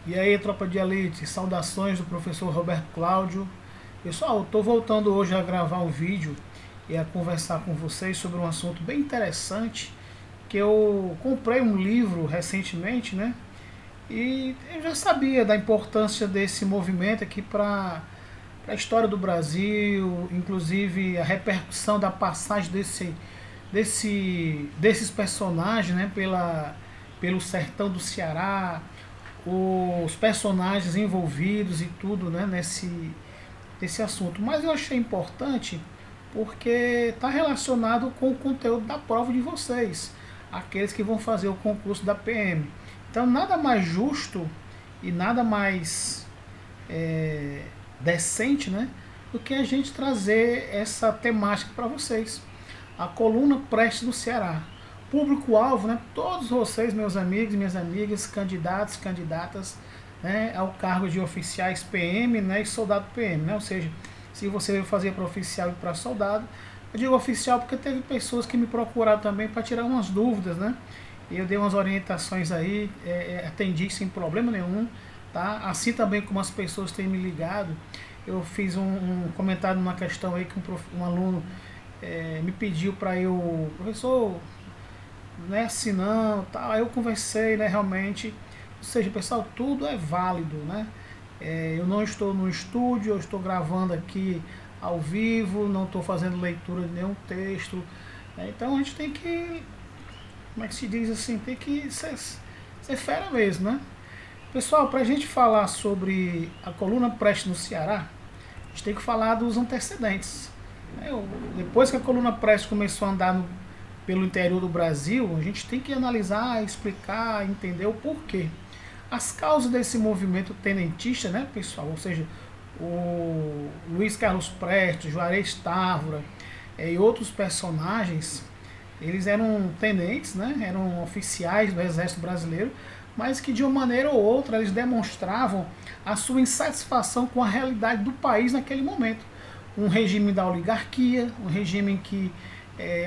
E aí, tropa de elite, saudações do professor Roberto Cláudio. Pessoal, estou voltando hoje a gravar um vídeo e a conversar com vocês sobre um assunto bem interessante, que eu comprei um livro recentemente, né? E eu já sabia da importância desse movimento aqui para a história do Brasil, inclusive a repercussão da passagem desses personagens, né, pelo sertão do Ceará, os personagens envolvidos e tudo, né, nesse assunto. Mas eu achei importante porque está relacionado com o conteúdo da prova de vocês, aqueles que vão fazer o concurso da PM. Então nada mais justo e nada mais decente, né, do que a gente trazer essa temática para vocês. A coluna Prestes do Ceará. Público-alvo, né, todos vocês, meus amigos e minhas amigas, candidatos, candidatas, né, ao cargo de oficiais PM, né, e soldado PM, né, ou seja, se você veio fazer para oficial e para soldado, eu digo oficial porque teve pessoas que me procuraram também para tirar umas dúvidas, né, e eu dei umas orientações aí, atendi sem problema nenhum, tá, assim também como as pessoas têm me ligado. Eu fiz um comentário numa questão aí que um aluno me pediu para eu, professor, não é assim não, tal. Aí eu conversei, né, realmente, ou seja, pessoal, tudo é válido, né? Eu não estou no estúdio, eu estou gravando aqui ao vivo, não estou fazendo leitura de nenhum texto, né? Então a gente tem que, como é que se diz assim, tem que ser fera mesmo, né? Pessoal, para a gente falar sobre a coluna Prestes no Ceará, a gente tem que falar dos antecedentes. Depois que a coluna Prestes começou a andar pelo interior do Brasil, a gente tem que analisar, explicar, entender o porquê. As causas desse movimento tenentista, né, pessoal? Ou seja, o Luiz Carlos Prestes, Juarez Távora e outros personagens, eles eram tenentes, né, eram oficiais do Exército Brasileiro, mas que de uma maneira ou outra eles demonstravam a sua insatisfação com a realidade do país naquele momento. Um regime da oligarquia, um regime em que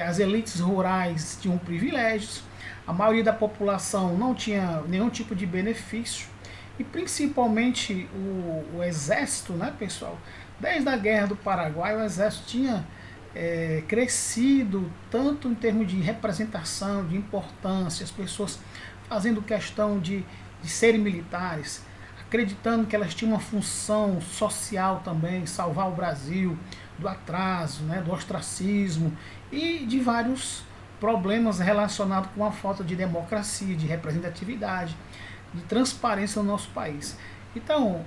as elites rurais tinham privilégios, a maioria da população não tinha nenhum tipo de benefício, e principalmente o exército, né, pessoal? Desde a Guerra do Paraguai, o exército tinha crescido tanto em termos de representação, de importância, as pessoas fazendo questão de serem militares, acreditando que elas tinham uma função social também, salvar o Brasil do atraso, né, do ostracismo e de vários problemas relacionados com a falta de democracia, de representatividade, de transparência no nosso país. Então,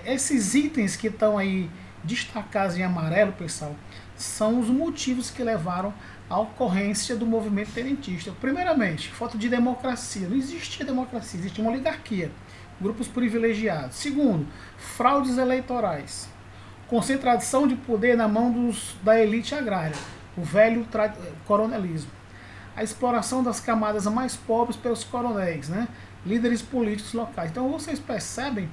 esses itens que estão aí destacados em amarelo, pessoal, são os motivos que levaram à ocorrência do movimento tenentista. Primeiramente, falta de democracia. Não existia democracia, existia uma oligarquia, grupos privilegiados. Segundo, fraudes eleitorais, concentração de poder na mão da elite agrária, o velho coronelismo, a exploração das camadas mais pobres pelos coronéis, né, líderes políticos locais. Então vocês percebem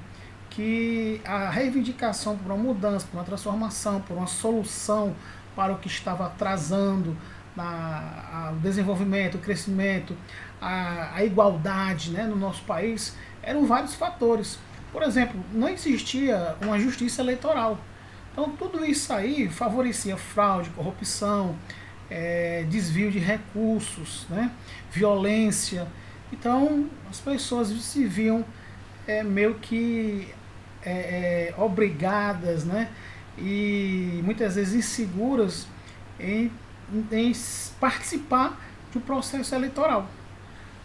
que a reivindicação por uma mudança, por uma transformação, por uma solução para o que estava atrasando o desenvolvimento, o crescimento, a igualdade, né, no nosso país, eram vários fatores. Por exemplo, não existia uma justiça eleitoral. Então tudo isso aí favorecia fraude, corrupção, desvio de recursos, né, violência. Então as pessoas se viam meio que obrigadas, né, e muitas vezes inseguras em participar do processo eleitoral.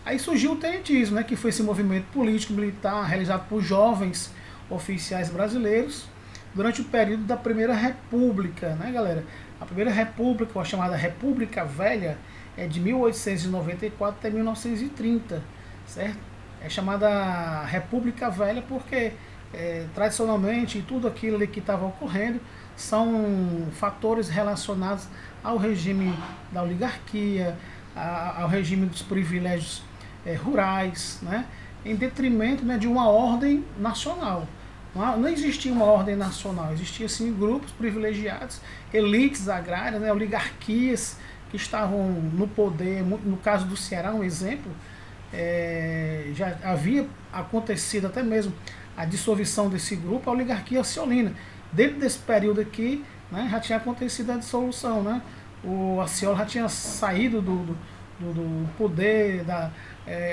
Aí surgiu o tenentismo, né, que foi esse movimento político militar realizado por jovens oficiais brasileiros durante o período da Primeira República, né, galera? A Primeira República, a chamada República Velha, é de 1894 até 1930, certo? É chamada República Velha porque tradicionalmente tudo aquilo que estava ocorrendo são fatores relacionados ao regime da oligarquia, ao regime dos privilégios rurais, né, em detrimento, né, de uma ordem nacional. Não existia uma ordem nacional, existia sim grupos privilegiados, elites agrárias, né, oligarquias que estavam no poder. No caso do Ceará, um exemplo, já havia acontecido até mesmo a dissolução desse grupo, a oligarquia Acciolina. Dentro desse período aqui, né, já tinha acontecido a dissolução, né? O Acciolo já tinha saído do poder,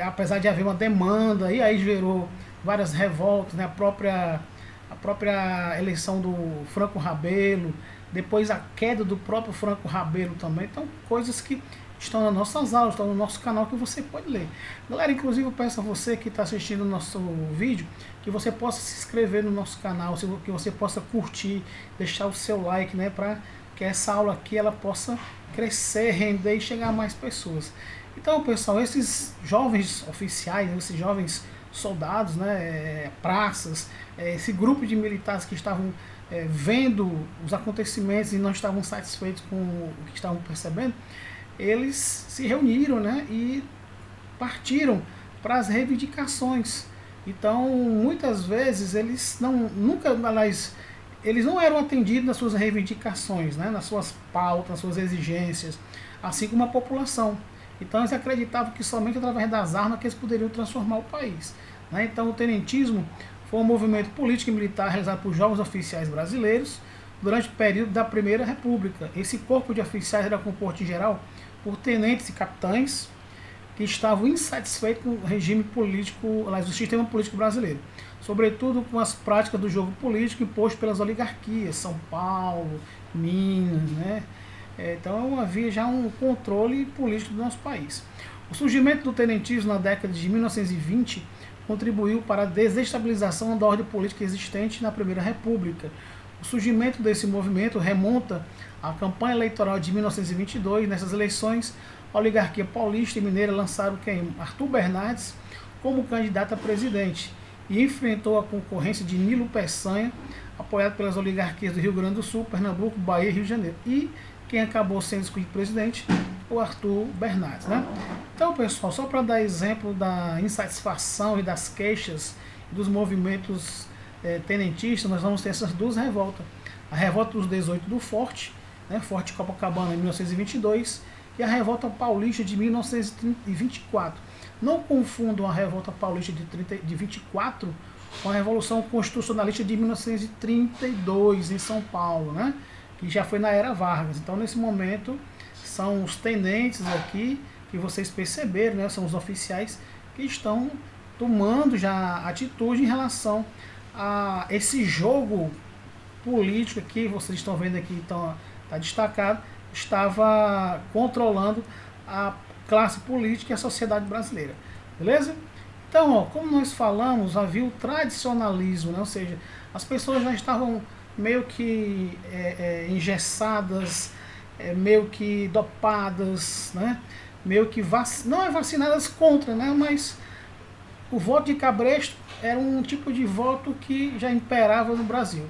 apesar de haver uma demanda, e aí gerou várias revoltas, né? A própria eleição do Franco Rabelo, depois a queda do próprio Franco Rabelo também. Então, coisas que estão nas nossas aulas, estão no nosso canal, que você pode ler. Galera, inclusive eu peço a você que está assistindo o nosso vídeo, que você possa se inscrever no nosso canal, que você possa curtir, deixar o seu like, né, para que essa aula aqui ela possa crescer, render e chegar a mais pessoas. Então, pessoal, esses jovens oficiais, esses jovens soldados, né, praças, esse grupo de militares que estavam vendo os acontecimentos e não estavam satisfeitos com o que estavam percebendo, eles se reuniram, né, e partiram para as reivindicações. Então, muitas vezes eles eles não eram atendidos nas suas reivindicações, né, nas suas pautas, nas suas exigências, assim como a população. Então eles acreditavam que somente através das armas que eles poderiam transformar o país, né? Então o tenentismo foi um movimento político e militar realizado por jovens oficiais brasileiros durante o período da Primeira República. Esse corpo de oficiais era composto em geral por tenentes e capitães que estavam insatisfeitos com o regime político, aliás, o sistema político brasileiro, sobretudo com as práticas do jogo político imposto pelas oligarquias, São Paulo, Minas, né? Então havia já um controle político do nosso país. O surgimento do tenentismo na década de 1920 contribuiu para a desestabilização da ordem política existente na Primeira República. O surgimento desse movimento remonta à campanha eleitoral de 1922. Nessas eleições, a oligarquia paulista e mineira lançaram Arthur Bernardes como candidato a presidente e enfrentou a concorrência de Nilo Peçanha, apoiado pelas oligarquias do Rio Grande do Sul, Pernambuco, Bahia e Rio de Janeiro. E quem acabou sendo escolhido presidente, o Arthur Bernardes, né? Então, pessoal, só para dar exemplo da insatisfação e das queixas dos movimentos tenentistas, nós vamos ter essas duas revoltas. A revolta dos 18 do Forte, né, Forte Copacabana, em 1922, e a revolta paulista de 1924. Não confundam a revolta paulista de 24 com a Revolução Constitucionalista de 1932, em São Paulo, né? Que já foi na era Vargas. Então, nesse momento, são os tenentes aqui, que vocês perceberam, né? São os oficiais que estão tomando já atitude em relação a esse jogo político que vocês estão vendo aqui, então está destacado, estava controlando a classe política e a sociedade brasileira. Beleza? Então, ó, como nós falamos, havia o tradicionalismo, né? Ou seja, as pessoas já estavam meio que engessadas, meio que dopadas, né? Meio que não é vacinadas contra, né? Mas o voto de cabresto era um tipo de voto que já imperava no Brasil.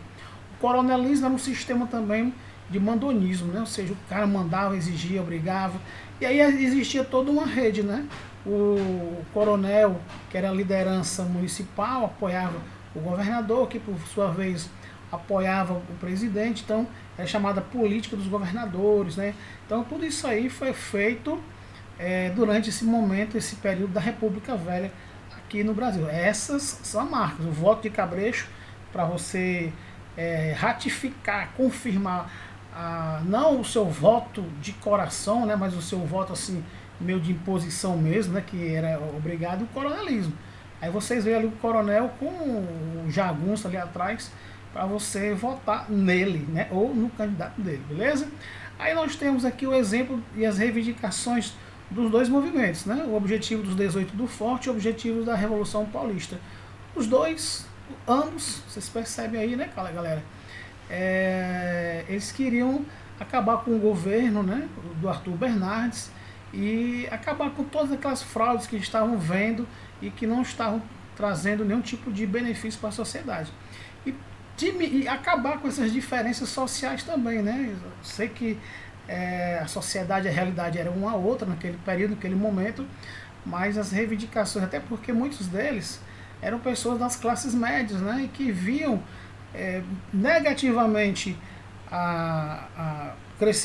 O coronelismo era um sistema também de mandonismo, né? Ou seja, o cara mandava, exigia, obrigava. E aí existia toda uma rede, né? O coronel, que era a liderança municipal, apoiava o governador, que por sua vez apoiava o presidente. Então é chamada política dos governadores, né? Então tudo isso aí foi feito durante esse momento, esse período da República Velha aqui no Brasil. Essas são as marcas, o voto de cabresto, para você ratificar, confirmar não o seu voto de coração, né, mas o seu voto assim, meio de imposição mesmo, né, que era obrigado, o coronelismo. Aí vocês veem ali o coronel com o jagunço ali atrás, para você votar nele, né, ou no candidato dele, beleza? Aí nós temos aqui o exemplo e as reivindicações dos dois movimentos, né? O objetivo dos 18 do Forte e o objetivo da Revolução Paulista. Os dois, ambos, vocês percebem aí, né, galera? Eles queriam acabar com o governo, né, do Arthur Bernardes e acabar com todas aquelas fraudes que estavam vendo e que não estavam trazendo nenhum tipo de benefício para a sociedade. E acabar com essas diferenças sociais também, né? Eu sei que a sociedade, a realidade era uma a outra naquele período, naquele momento, mas as reivindicações, até porque muitos deles eram pessoas das classes médias, né? E que viam negativamente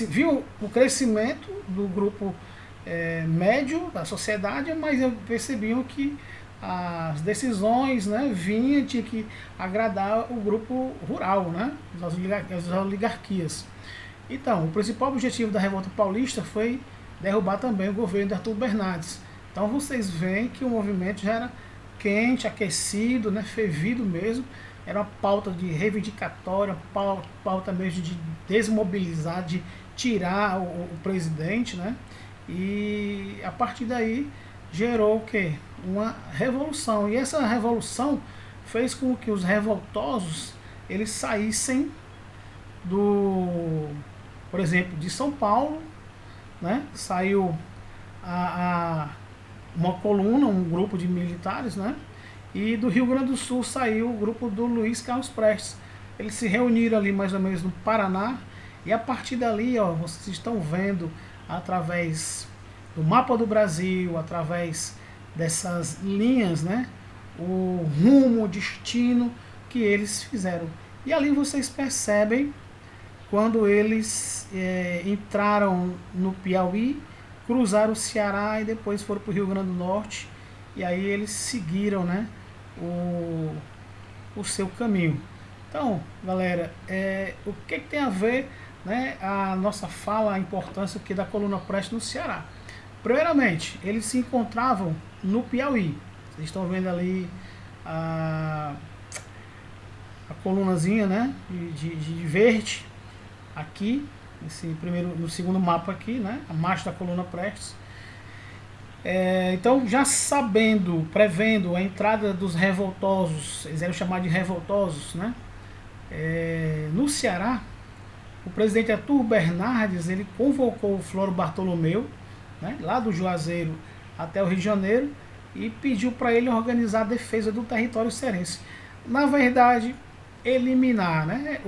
viu o crescimento do grupo médio da sociedade, mas percebiam que as decisões, né, tinha que agradar o grupo rural, né, as oligarquias. Então, o principal objetivo da Revolta Paulista foi derrubar também o governo de Arthur Bernardes. Então vocês veem que o movimento já era quente, aquecido, né, fervido mesmo. Era uma pauta de reivindicatória, pauta mesmo de desmobilizar, de tirar o presidente, né? E a partir daí gerou o quê? Uma revolução. E essa revolução fez com que os revoltosos eles saíssem por exemplo, de São Paulo, né? Saiu uma coluna, um grupo de militares, né? E do Rio Grande do Sul saiu o grupo do Luiz Carlos Prestes. Eles se reuniram ali mais ou menos no Paraná, e a partir dali, ó, vocês estão vendo através do mapa do Brasil, através dessas linhas, né? O rumo, o destino que eles fizeram. E ali vocês percebem quando eles entraram no Piauí, cruzaram o Ceará e depois foram para o Rio Grande do Norte, e aí eles seguiram, né, o seu caminho. Então, galera, o que tem a ver, né, a nossa fala, a importância aqui da coluna Prestes no Ceará? Primeiramente, eles se encontravam no Piauí. Vocês estão vendo ali a colunazinha, né, de verde, aqui, no segundo mapa aqui, né, a marcha da coluna Prestes. Então, já sabendo, prevendo a entrada dos revoltosos, eles eram chamados de revoltosos, né, no Ceará, o presidente Arthur Bernardes, ele convocou o Floro Bartolomeu, né, lá do Juazeiro até o Rio de Janeiro, e pediu para ele organizar a defesa do território cearense. Na verdade, eliminar, né,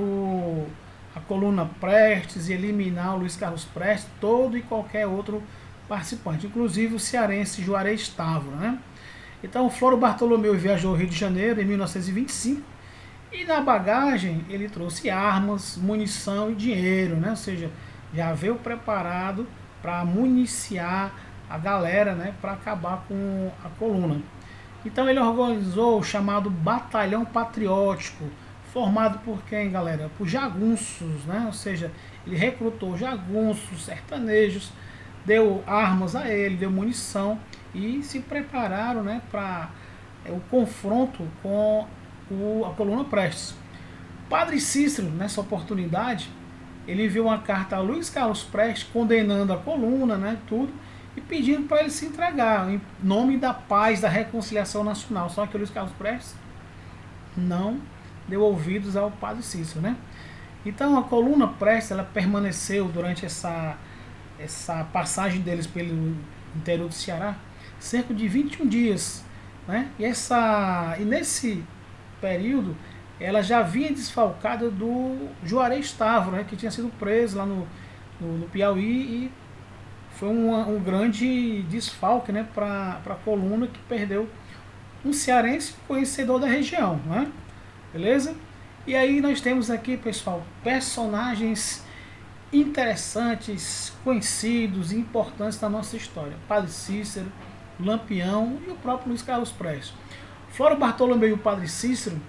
a coluna Prestes e eliminar o Luiz Carlos Prestes, todo e qualquer outro participante, inclusive o cearense Juarez Távora, né? Então o Floro Bartolomeu viajou ao Rio de Janeiro em 1925 e na bagagem ele trouxe armas, munição e dinheiro, né? Ou seja, já veio preparado para municiar a galera, né, para acabar com a coluna. Então ele organizou o chamado Batalhão Patriótico, formado por quem, galera? Por jagunços, né? Ou seja, ele recrutou jagunços, sertanejos, deu armas a ele, deu munição e se prepararam, né, para o confronto com a coluna Prestes. Padre Cícero, nessa oportunidade, ele enviou uma carta a Luiz Carlos Prestes condenando a coluna, né, tudo, e pedindo para ele se entregar em nome da paz, da reconciliação nacional. Só que o Luiz Carlos Prestes não deu ouvidos ao Padre Cícero, né? Então a coluna Prestes, ela permaneceu durante essa passagem deles pelo interior do Ceará cerca de 21 dias, né? E nesse período ela já vinha desfalcada do Juarez Távora, né, que tinha sido preso lá no Piauí, e foi um grande desfalque, né, para a coluna, que perdeu um cearense conhecedor da região, né? Beleza? E aí nós temos aqui, pessoal, personagens interessantes, conhecidos e importantes da nossa história. Padre Cícero, Lampião e o próprio Luiz Carlos Prestes. Floro Bartolomeu e o Padre Cícero,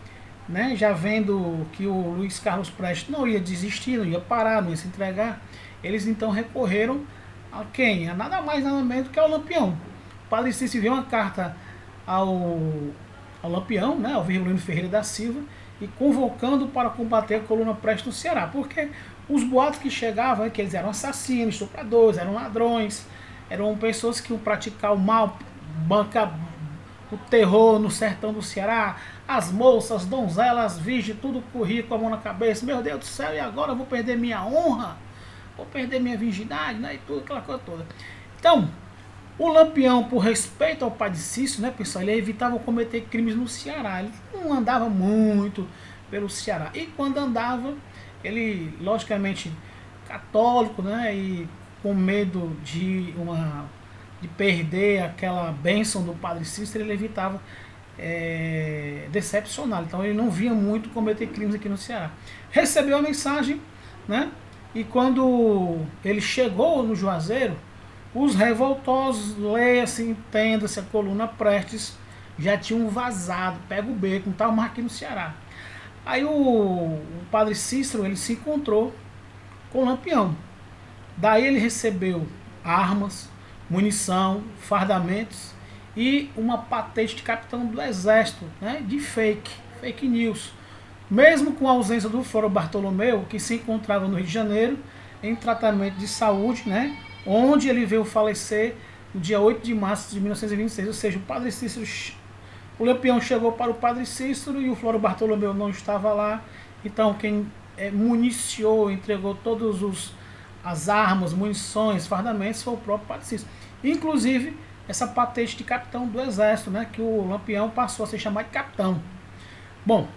né, já vendo que o Luiz Carlos Prestes não ia desistir, não ia parar, não ia se entregar, eles então recorreram a quem? A nada mais nada menos que ao Lampião. O Padre Cícero enviou uma carta ao Lampião, né, ao Virgulino Ferreira da Silva, e convocando para combater a coluna Prestes no Ceará, porque os boatos que chegavam é que eles eram assassinos, estupradores, eram ladrões, eram pessoas que iam praticar o mal, bancar o terror no sertão do Ceará, as moças, donzelas, virgens, tudo corria com a mão na cabeça. Meu Deus do céu, e agora eu vou perder minha honra? Vou perder minha virgindade, né? E tudo, aquela coisa toda. Então, o Lampião, por respeito ao Padre Cícero, né, pessoal, ele evitava cometer crimes no Ceará. Ele não andava muito pelo Ceará. E quando andava, ele, logicamente, católico, né, e com medo de perder aquela bênção do Padre Cícero, ele evitava decepcioná-lo. Então ele não via muito cometer crimes aqui no Ceará. Recebeu a mensagem, né? E quando ele chegou no Juazeiro, Os revoltosos, leia-se, entenda-se, a coluna Prestes já tinham vazado, pega o beco, não estava mais aqui no Ceará. Aí o padre Cícero, ele se encontrou com o Lampião. Daí ele recebeu armas, munição, fardamentos e uma patente de capitão do exército, né, de fake news. Mesmo com a ausência do Floro Bartolomeu, que se encontrava no Rio de Janeiro em tratamento de saúde, né, onde ele veio falecer no dia 8 de março de 1926, ou seja, o padre Cícero, o Lampião chegou para o padre Cícero e o Floro Bartolomeu não estava lá, então quem municiou, entregou todos as armas, munições, fardamentos foi o próprio padre Cícero. Inclusive, essa patente de capitão do exército, né, que o Lampião passou a se chamar de capitão. Bom,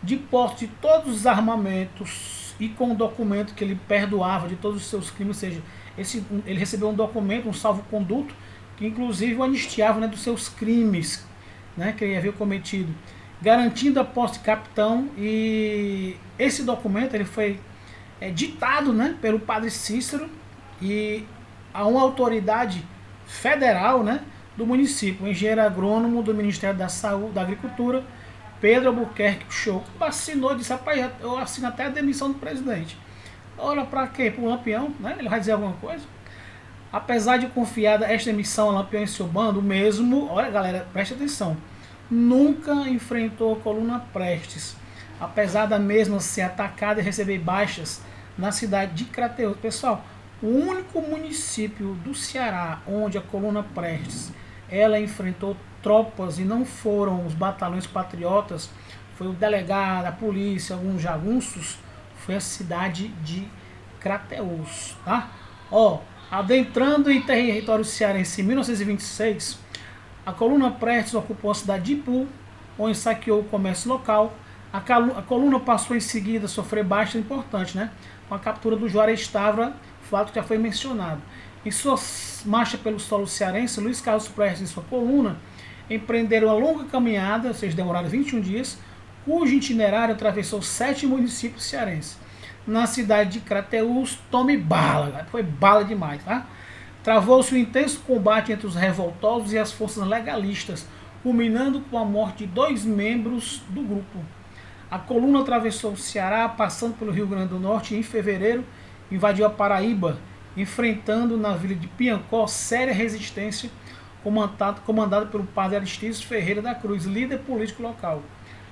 de posse de todos os armamentos e com o documento que ele perdoava de todos os seus crimes, ou seja, ele recebeu um documento, um salvo-conduto, que inclusive o anistiava, né, dos seus crimes, né, que ele havia cometido, garantindo a posse de capitão. E esse documento ele foi ditado, né, pelo padre Cícero e a uma autoridade federal, né, do município, o engenheiro agrônomo do Ministério da Saúde, da Agricultura, Pedro Albuquerque Show, assinou e disse: rapaz, eu assino até a demissão do presidente. Olha, para quê? Para o Lampião, né? Ele vai dizer alguma coisa? Apesar de confiar esta emissão a Lampião e seu bando, mesmo, olha galera, preste atenção, nunca enfrentou a coluna Prestes, apesar da mesma ser atacada e receber baixas na cidade de Crateús. Pessoal, o único município do Ceará onde a coluna Prestes ela enfrentou tropas e não foram os batalhões patriotas, foi o delegado, a polícia, alguns jagunços, foi a cidade de Crateús, tá? Ó, adentrando em território cearense em 1926, a coluna Prestes ocupou a cidade de Ipu, onde saqueou o comércio local. A coluna passou em seguida a sofrer baixa importante, né, com a captura do Juarez Távora, fato que já foi mencionado. Em sua marcha pelo solo cearense, Luiz Carlos Prestes e sua coluna empreenderam uma longa caminhada, ou seja, demoraram 21 dias, cujo itinerário atravessou 7 municípios cearenses. Na cidade de Crateús, tome bala, foi bala demais, tá? Travou-se um intenso combate entre os revoltosos e as forças legalistas, culminando com a morte de 2 membros do grupo. A coluna atravessou o Ceará, passando pelo Rio Grande do Norte, e em fevereiro invadiu a Paraíba, enfrentando na vila de Piancó séria resistência, comandado pelo padre Aristides Ferreira da Cruz, líder político local.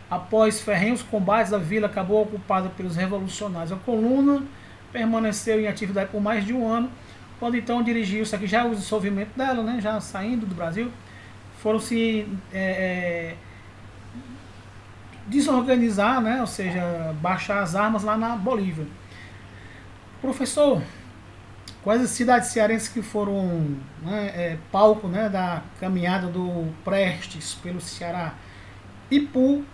Após ferrenhos combates, a vila acabou ocupada pelos revolucionários. A coluna permaneceu em atividade por mais de um ano, quando então dirigiu-se aqui, já o dissolvimento dela, né, já saindo do Brasil, foram se desorganizar, né, ou seja, baixar as armas lá na Bolívia. Professor, quais as cidades cearenses que foram, né, palco, né, da caminhada do Prestes pelo Ceará? Ipu,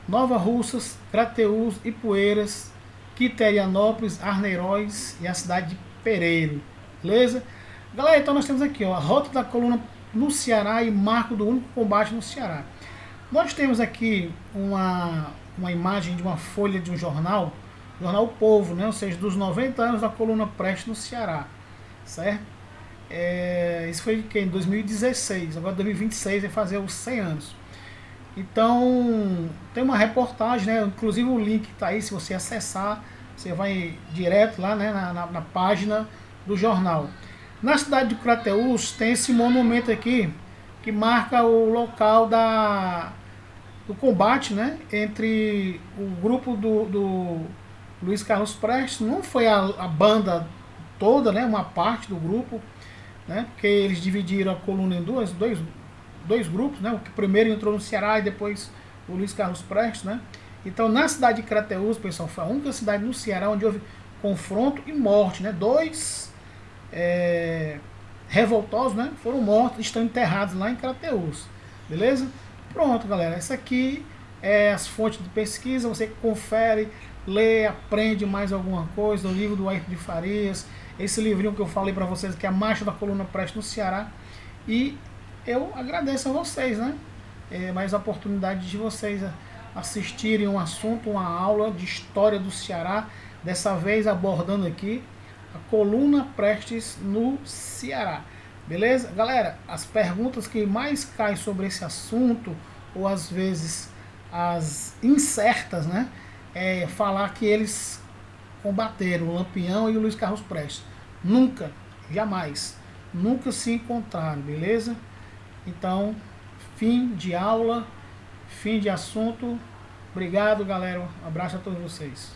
Nova Russas, Crateús, Ipueiras, Quiterianópolis, Arneiroz e a cidade de Pereiro. Beleza? Galera, então nós temos aqui, ó, a rota da coluna no Ceará e marco do único combate no Ceará. Nós temos aqui uma imagem de uma folha de um jornal O Povo, né? Ou seja, dos 90 anos da coluna Prestes no Ceará, certo? Isso foi em 2016, agora 2026 vai fazer os 100 anos. Então, tem uma reportagem, né? Inclusive o link está aí, se você acessar, você vai direto lá, né, na página do jornal. Na cidade de Crateús tem esse monumento aqui, que marca o local do combate, né, entre o grupo do Luiz Carlos Prestes. Não foi a banda toda, né, uma parte do grupo, né, porque eles dividiram a coluna em dois grupos, né, o que primeiro entrou no Ceará e depois o Luiz Carlos Prestes, né. Então, na cidade de Crateús, pessoal, foi a única cidade no Ceará onde houve confronto e morte, né, 2 revoltosos, né, foram mortos, estão enterrados lá em Crateús, beleza? Pronto, galera, essa aqui é as fontes de pesquisa, você confere, lê, aprende mais alguma coisa, o livro do Ayrton de Farias, esse livrinho que eu falei para vocês, que é a Marcha da Coluna Prestes no Ceará, e eu agradeço a vocês, né, mais a oportunidade de vocês assistirem um assunto, uma aula de história do Ceará, dessa vez abordando aqui A coluna Prestes no Ceará. Beleza? Galera, as perguntas que mais caem sobre esse assunto, ou às vezes as incertas, né? É falar que eles combateram o Lampião e o Luiz Carlos Prestes. Nunca, jamais, nunca se encontraram, beleza? Então, fim de aula, fim de assunto. Obrigado, galera. Um abraço a todos vocês.